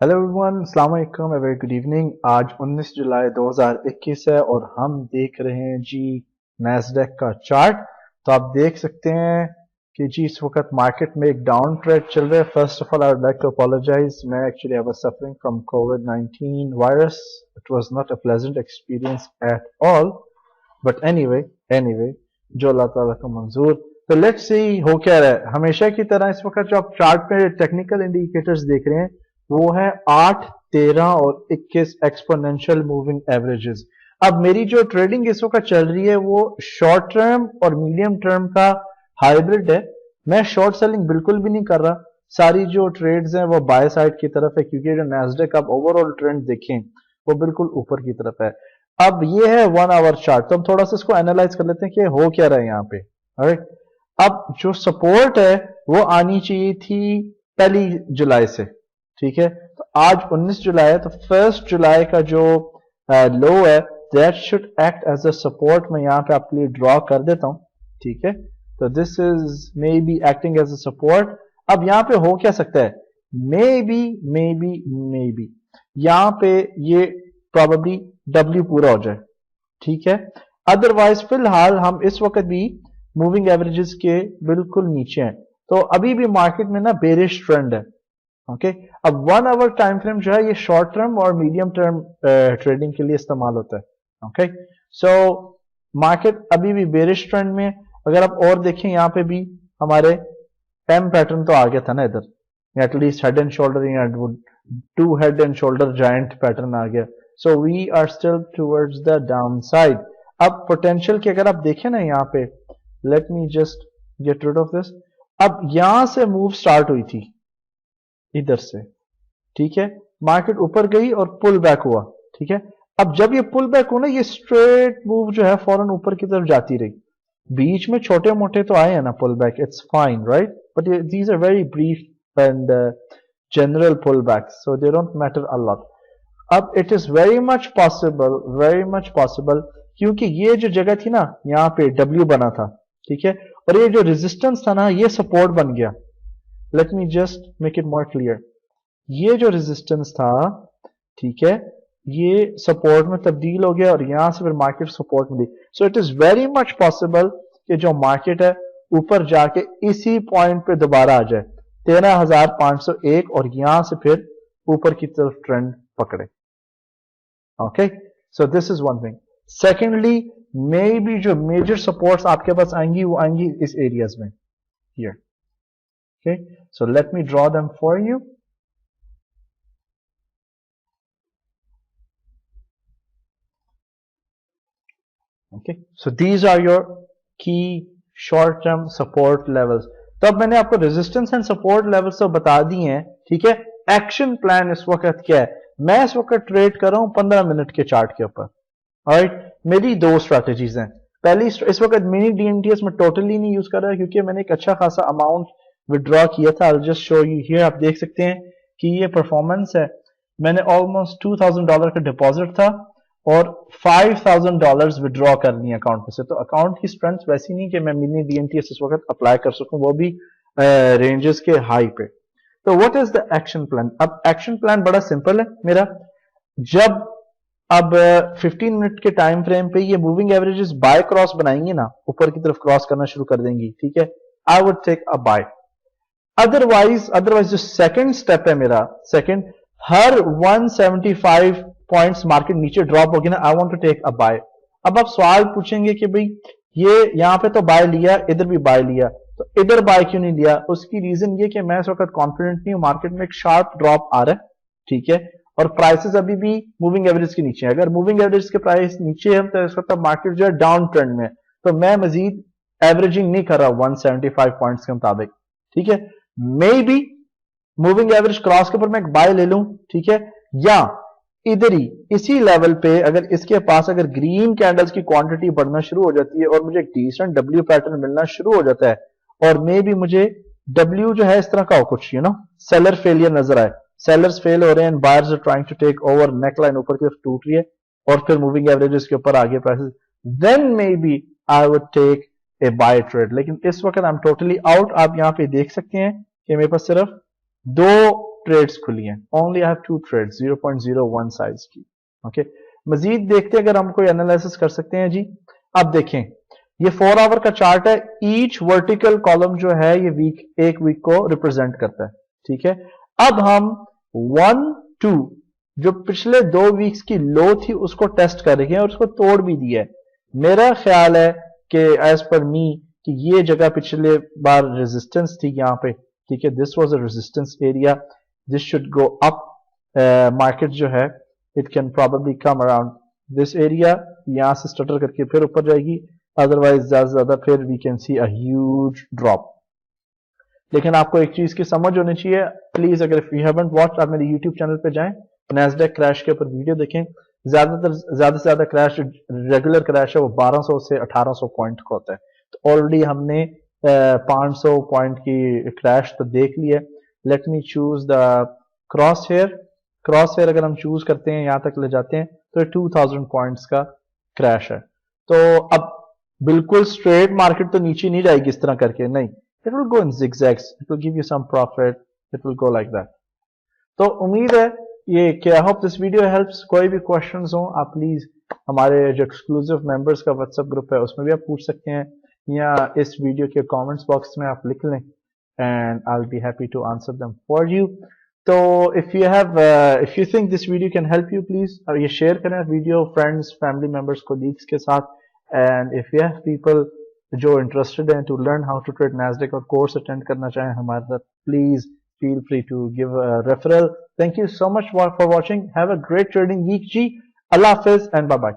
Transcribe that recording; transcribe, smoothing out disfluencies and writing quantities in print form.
Hello everyone, अस्सलाम वालेकुम, a very good evening. आज 19 जुलाई 2021 है और हम देख रहे हैं जी नैस्डैक का चार्ट। तो आप देख सकते हैं कि जी इस वक्त मार्केट में एक डाउन ट्रेंड चल रहा है। First of all I would like to apologise, मैं actually I was suffering from कोविड-19 virus. It was not a pleasant experience at all, but anyway जो अल्लाह ताला को मंजूर। तो लेट्स सी हो क्या रहा है। हमेशा की तरह इस वक्त जो आप चार्ट पे टेक्निकल इंडिकेटर्स देख रहे हैं वो है 8, 13 और 21 एक्सपोनेंशियल मूविंग एवरेजेस। अब मेरी जो ट्रेडिंग इस वक्त चल रही है वो शॉर्ट टर्म और मीडियम टर्म का हाइब्रिड है। मैं शॉर्ट सेलिंग बिल्कुल भी नहीं कर रहा। सारी जो ट्रेड्स हैं वो बाय साइड की तरफ है, क्योंकि जो नैस्डैक आप ओवरऑल ट्रेंड देखें वो बिल्कुल ऊपर की तरफ है। अब ये है 1 आवर चार्ट, तो हम थोड़ा सा इसको एनालाइज कर लेते हैं कि हो क्या रहा है यहाँ पे। राइट, अब जो सपोर्ट है वो आनी चाहिए थी 1 जुलाई से। ठीक है, तो आज 19 जुलाई है, तो 1 जुलाई का जो लो है that should act as a support. मैं यहाँ पे आपके लिए ड्रॉ कर देता हूं। ठीक है, तो this is maybe acting as a support. अब यहाँ पे हो क्या सकता है, मे बी यहाँ पे ये प्रोबेबली डब्ल्यू पूरा हो जाए। ठीक है, अदरवाइज फिलहाल हम इस वक्त भी मूविंग एवरेजेस के बिल्कुल नीचे हैं। तो अभी भी मार्केट में ना बेरिश ट्रेंड है। ओके, अब 1 आवर टाइम फ्रेम जो है ये शॉर्ट टर्म और मीडियम टर्म ट्रेडिंग के लिए इस्तेमाल होता है। ओके, सो मार्केट अभी भी बेरिश ट्रेंड में। अगर आप और देखें यहाँ पे भी हमारे एम पैटर्न तो आ गया था ना इधर, एटलीस्ट हेड एंड शोल्डर या two head and shoulder giant pattern आ गया। So we are still towards the down side. अब पोटेंशियल की अगर आप देखें ना यहाँ पे, let me just get rid of this. अब यहां से मूव स्टार्ट हुई थी इधर से। ठीक है, मार्केट ऊपर गई और पुल बैक हुआ। ठीक है, अब जब ये पुल बैक हुआ ना, ये स्ट्रेट मूव जो है फौरन ऊपर की तरफ जाती रही। बीच में छोटे मोटे तो आए हैं ना pull back, it's fine right, but these are very brief and general pull back, so they don't matter a lot. अब it is very much possible, क्योंकि ये जो जगह थी ना यहाँ पे डब्ल्यू बना था। ठीक है, और ये जो रेजिस्टेंस था ना ये सपोर्ट बन गया। Late me just make it more clear. ये जो रेजिस्टेंस था, ठीक है, ये सपोर्ट में तब्दील हो गया और यहां से फिर मार्केट सपोर्ट मिली। So it is very much possible कि जो मार्केट है ऊपर जाके इसी पॉइंट पे दोबारा आ जाए 13,501 और यहां से फिर ऊपर की तरफ ट्रेंड पकड़े। Okay, so this is one thing. Secondly, maybe जो मेजर सपोर्ट्स आपके पास आएंगी वो आएंगी इस एरियाज में here. Okay, so let me draw them for you. Okay, so these are your key short term support levels. तो अब मैंने आपको रेजिस्टेंस एंड सपोर्ट लेवल्स तो बता दिए हैं। ठीक है, एक्शन प्लान इस वक्त क्या है। मैं इस वक्त ट्रेड कर रहा हूं 15 मिनट के चार्ट के ऊपर। ऑलराइट, मेरी दो स्ट्रैटेजीज हैं। पहली, इस वक्त मिनी डीएनटीएस में टोटली नहीं यूज कर रहा क्योंकि मैंने एक अच्छा खासा अमाउंट विड्रॉ किया था। I just show you here. आप देख सकते हैं कि ये परफॉर्मेंस है। मैंने ऑलमोस्ट $2,000 का डिपॉजिट था और $5,000 विड्रॉ कर लिया अकाउंट में से। तो अकाउंट की स्ट्रेंथ वैसी नहीं कि मैं मिनी डीएनटीएस इस वक्त अप्लाई कर सकूं, वो भी रेंजेस के हाई पे। तो what is the action plan. अब एक्शन प्लान बड़ा सिंपल है मेरा। जब अब 15 मिनट के टाइम फ्रेम पे ये मूविंग एवरेजेस बाय क्रॉस बनाएंगे ना, ऊपर की तरफ क्रॉस करना शुरू कर देंगी। ठीक है, I would take a buy. Otherwise जो सेकंड स्टेप है मेरा, सेकंड, हर 175 पॉइंट्स मार्केट नीचे ड्रॉप होगी ना, I want to take a buy. अब आप सवाल पूछेंगे कि भाई ये यहां पे तो बाय लिया, इधर भी बाय लिया, तो इधर बाय क्यों नहीं लिया। उसकी रीजन ये कि मैं इस वक्त कॉन्फिडेंट नहीं हूं, मार्केट में एक शार्प ड्रॉप आ रहा है। ठीक है, और प्राइसेस अभी भी मूविंग एवरेज के नीचे है। अगर मूविंग एवरेज के प्राइस नीचे है तो इस वक्त मार्केट जो है डाउन ट्रेंड में है। तो मैं मजीद एवरेजिंग नहीं कर रहा 175 पॉइंट्स के मुताबिक। ठीक है, may be moving average cross के ऊपर मैं एक बाय ले लूं। ठीक है, या इधर ही इसी लेवल पे अगर इसके पास अगर ग्रीन कैंडल्स की क्वांटिटी बढ़ना शुरू हो जाती है और मुझे एक डिसेंट डब्ल्यू पैटर्न मिलना शुरू हो जाता है और मे बी मुझे डब्ल्यू जो है इस तरह का कुछ सेलर फेलियर नजर आए, सेलर्स फेल हो रहे हैं, buyers are trying to take over, neckline ऊपर की तरफ टूट रही है और फिर मूविंग एवरेजेस के ऊपर आगे prices, then maybe I would take a buy trade. लेकिन इस वक्त आई एम टोटली आउट। आप यहां पे देख सकते हैं कि मेरे पास सिर्फ दो ट्रेड्स खुली हैं, only I have 2 trades 0.01 size की। ओके, मजीद देखते हैं अगर हम कोई एनालिसिस कर सकते हैं जी। अब देखें ये 4 आवर का चार्ट है, ईच वर्टिकल कॉलम जो है ये एक वीक को रिप्रेजेंट करता है, ठीक है। अब हम 1 2 जो पिछले 2 वीक्स की लो थी उसको टेस्ट कर रहे हैं और उसको तोड़ भी दिया है। मेरा ख्याल है कि एज पर मी कि ये जगह पिछले बार रेजिस्टेंस थी यहाँ पे, ठीक है, this was a resistance area, this should go up, market जो है it can probably come around this area, यहां से स्टटर करके फिर ऊपर जाएगी, अदरवाइज ज्यादा से ज्यादा फिर we can see a huge drop. लेकिन आपको एक चीज की समझ होनी चाहिए, प्लीज अगर इफ यू हैवंट वॉच्ड आप मेरे यूट्यूब चैनल पे जाएं, नैस्डैक क्रैश के ऊपर वीडियो देखें, ज्यादा से ज्यादा क्रैश रेगुलर क्रैश है वो 1200 से 1800 पॉइंट का होता है। तो ऑलरेडी हमने 500 पॉइंट की क्रैश तो देख ली है। Let me choose the cross here अगर हम चूज करते हैं यहां तक ले जाते हैं तो 2000 पॉइंट्स का क्रैश है। तो अब बिल्कुल स्ट्रेट मार्केट तो नीचे नहीं जाएगी इस तरह करके, नहीं, it will go in zigzags, it will give you some profit, it will go like that. तो उम्मीद है ये कि I hope this video helps. कोई भी क्वेश्चंस हो आप प्लीज हमारे जो एक्सक्लूसिव मेंबर्स का व्हाट्सएप ग्रुप है उसमें भी आप पूछ सकते हैं, या इस वीडियो के कमेंट्स बॉक्स में आप लिख लें and I will be happy to answer them for you. तो if you think this video can help you please ये शेयर करें video friends, family members, colleagues के साथ। And if you have people जो इंटरेस्टेड हैं to learn how to trade Nasdaq और course attend करना चाहें हमारे साथ, please feel free to give a referral. Thank you so much for watching. Have a great trading week. Ji, Allah Hafiz and bye bye.